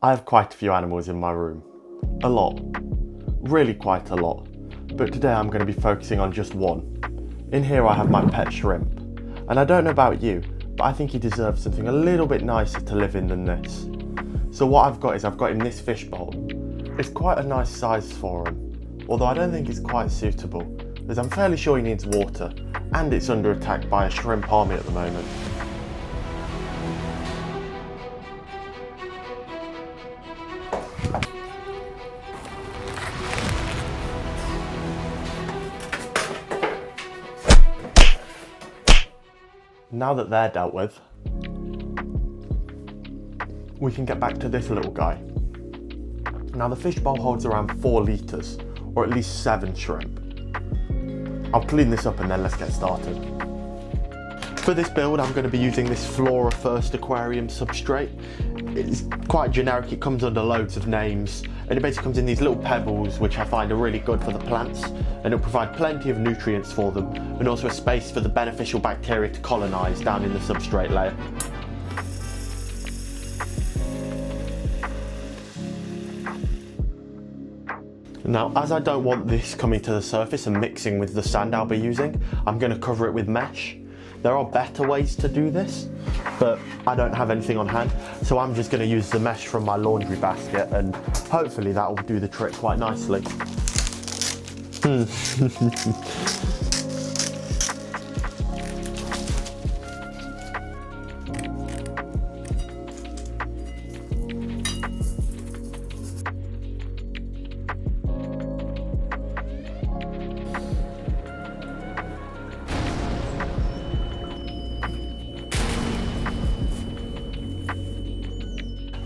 I have quite a few animals in my room. A lot. Really quite a lot. But today I'm going to be focusing on just one. In here I have my pet shrimp. And I don't know about you, but I think he deserves something a little bit nicer to live in than this. So what I've got him this fishbowl. It's quite a nice size for him, although I don't think it's quite suitable, as I'm fairly sure he needs water, and it's under attack by a shrimp army at the moment. Now that they're dealt with, we can get back to this little guy. Now the fishbowl holds around 4 litres, or at least 7 shrimp. I'll clean this up and then let's get started. For this build I'm going to be using this Flora First aquarium substrate. It's quite generic, it comes under loads of names, and it basically comes in these little pebbles which I find are really good for the plants, and it'll provide plenty of nutrients for them, and also a space for the beneficial bacteria to colonise down in the substrate layer. Now, as I don't want this coming to the surface and mixing with the sand I'll be using, I'm going to cover it with mesh. There are better ways to do this, but I don't have anything on hand, so I'm just going to use the mesh from my laundry basket, and hopefully that will do the trick quite nicely.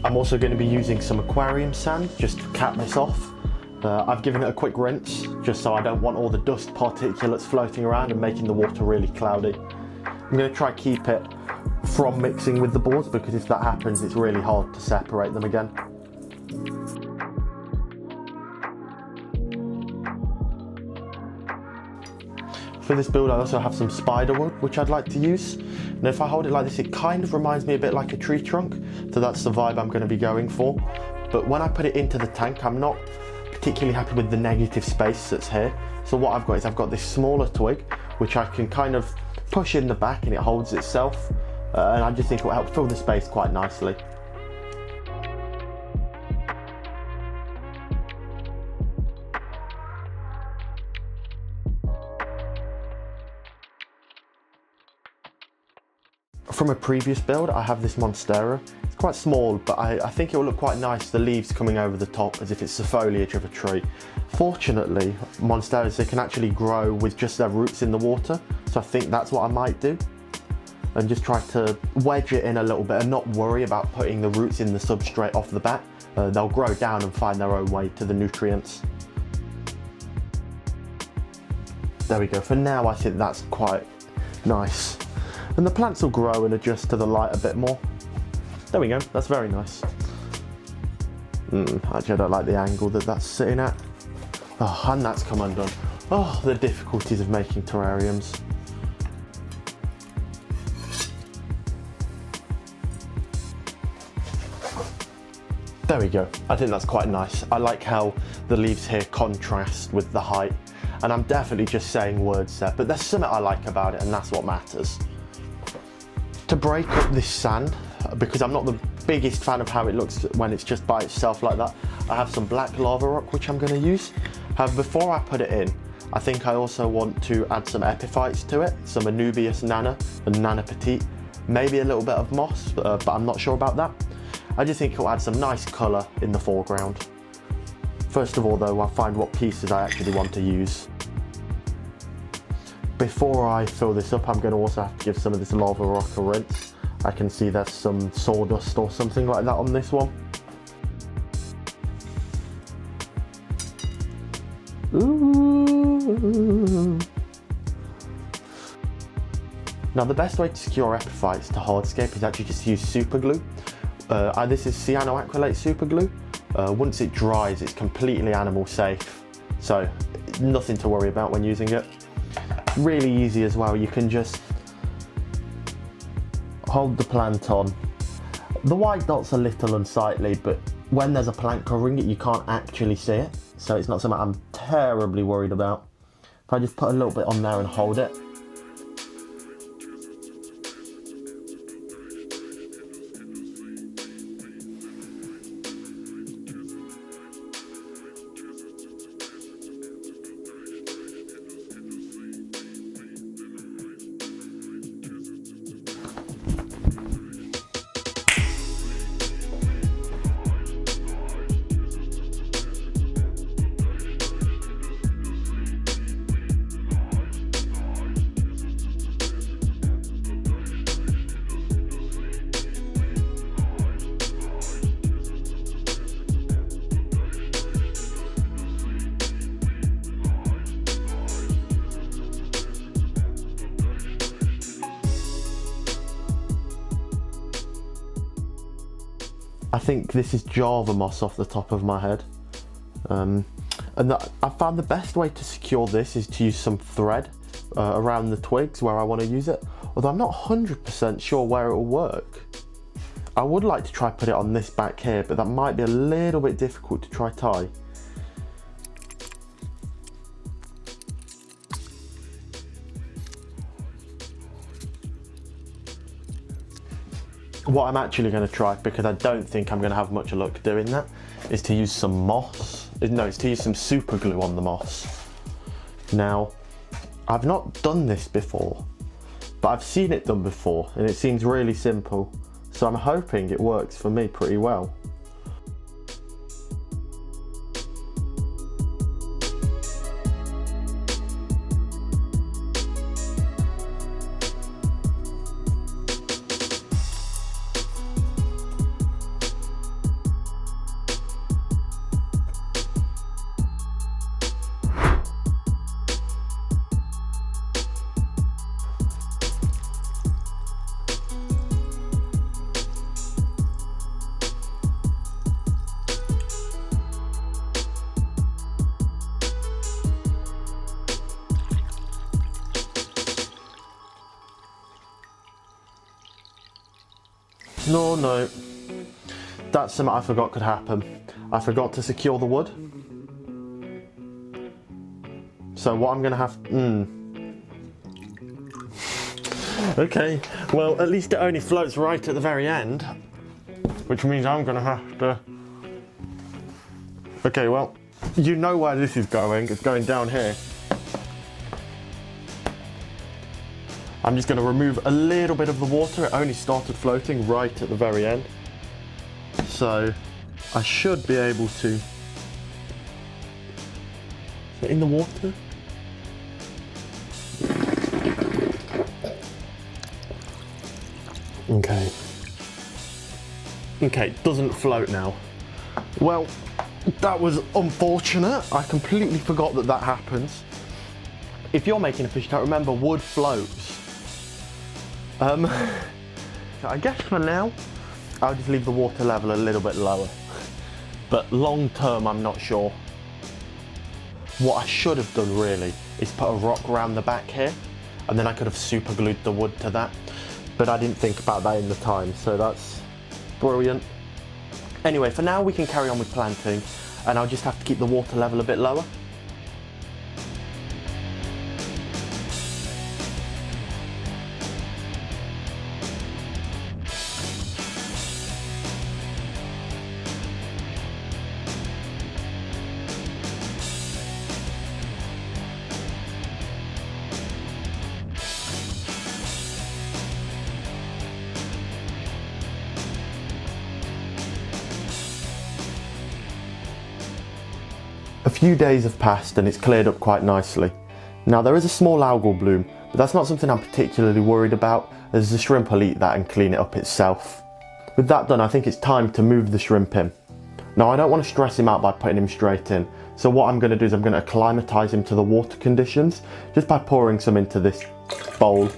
I'm also going to be using some aquarium sand just to cap this off. I've given it a quick rinse just so I don't want all the dust particulates floating around and making the water really cloudy. I'm going to try keep it from mixing with the boards, because if that happens it's really hard to separate them again. For this build I also have some spider wood which I'd like to use. Now if I hold it like this, it kind of reminds me a bit like a tree trunk, so that's the vibe I'm going to be going for. But when I put it into the tank I'm not particularly happy with the negative space that's here. So what I've got this smaller twig which I can kind of push in the back and it holds itself, and I just think it will help fill the space quite nicely. From a previous build I have this monstera. It's quite small, but I think it will look quite nice, the leaves coming over the top as if it's the foliage of a tree. Fortunately, monsteras, they can actually grow with just their roots in the water, so I think that's what I might do. And just try to wedge it in a little bit and not worry about putting the roots in the substrate off the bat. They'll grow down and find their own way to the nutrients. There we go, for now I think that's quite nice. And the plants will grow and adjust to the light a bit more. There we go, that's very nice. Actually I don't like the angle that that's sitting at. Oh, and that's come undone. Oh, the difficulties of making terrariums. There we go, I think that's quite nice. I like how the leaves here contrast with the height. And I'm definitely just saying words there, but there's something I like about it, and that's what matters. To break up this sand, because I'm not the biggest fan of how it looks when it's just by itself like that, I have some black lava rock which I'm going to use. However, before I put it in, I think I also want to add some epiphytes to it, some Anubias nana and nana petite, maybe a little bit of moss, but I'm not sure about that. I just think it'll add some nice colour in the foreground. First of all though, I'll find what pieces I actually want to use. Before I fill this up, I'm going to also have to give some of this lava rock a rinse. I can see there's some sawdust or something like that on this one. Ooh. Now the best way to secure epiphytes to Hardscape is actually just to use super glue. This is cyanoacrylate super glue. Once it dries, it's completely animal safe, so nothing to worry about when using it. Really easy as well, you can just hold the plant on. The white dot's a little unsightly, but when there's a plant covering it, you can't actually see it, so it's not something I'm terribly worried about. If I just put a little bit on there and hold it. I think this is Java moss off the top of my head. And I found the best way to secure this is to use some thread around the twigs where I want to use it, although I'm not 100% sure where it will work. I would like to try put it on this back here, but that might be a little bit difficult to try tie. What I'm actually going to try, because I don't think I'm going to have much luck doing that, is to use some moss. No, it's to use some super glue on the moss. Now, I've not done this before, but I've seen it done before, and it seems really simple. So I'm hoping it works for me pretty well. No, that's something I forgot could happen. I forgot to secure the wood. So what I'm gonna have, Okay, well at least it only floats right at the very end, which means I'm gonna have to, okay, well, you know where this is going, it's going down here. I'm just going to remove a little bit of the water. It only started floating right at the very end. So I should be able to... Is it in the water? Okay. Okay, it doesn't float now. Well, that was unfortunate. I completely forgot that that happens. If you're making a fish tank, remember wood floats. I guess for now, I'll just leave the water level a little bit lower. But long term, I'm not sure. What I should have done really is put a rock around the back here, and then I could have super glued the wood to that. But I didn't think about that in the time, so that's brilliant. Anyway, for now we can carry on with planting, and I'll just have to keep the water level a bit lower. A few days have passed and it's cleared up quite nicely. Now there is a small algal bloom, but that's not something I'm particularly worried about, as the shrimp will eat that and clean it up itself. With that done, I think it's time to move the shrimp in. Now I don't want to stress him out by putting him straight in, so what I'm going to do is I'm going to acclimatize him to the water conditions, just by pouring some into this bowl.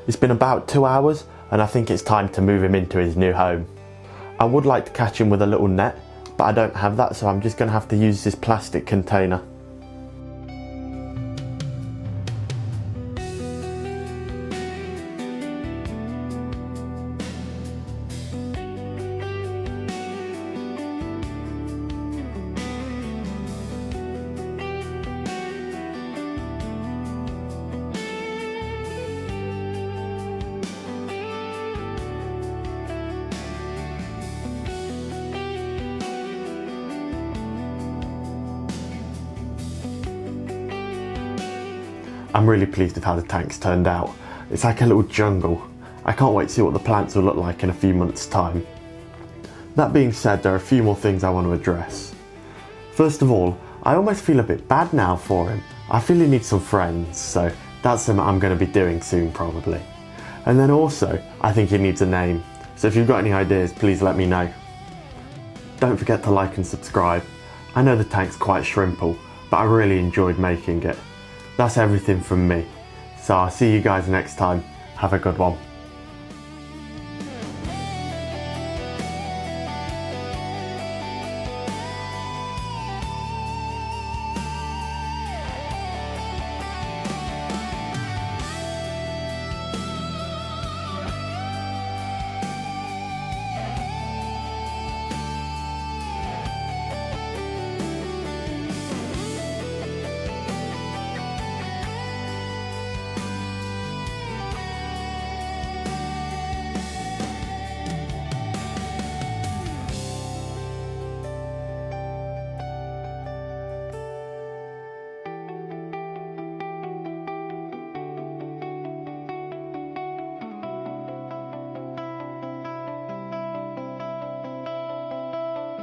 It's been about 2 hours and I think it's time to move him into his new home. I would like to catch him with a little net, but I don't have that, so I'm just going to have to use this plastic container. I'm really pleased with how the tank's turned out. It's like a little jungle. I can't wait to see what the plants will look like in a few months' time. That being said, there are a few more things I want to address. First of all, I almost feel a bit bad now for him. I feel he needs some friends, so that's something I'm going to be doing soon probably. And then also, I think he needs a name, so if you've got any ideas, please let me know. Don't forget to like and subscribe. I know the tank's quite shrimple, but I really enjoyed making it. That's everything from me, so I'll see you guys next time. Have a good one.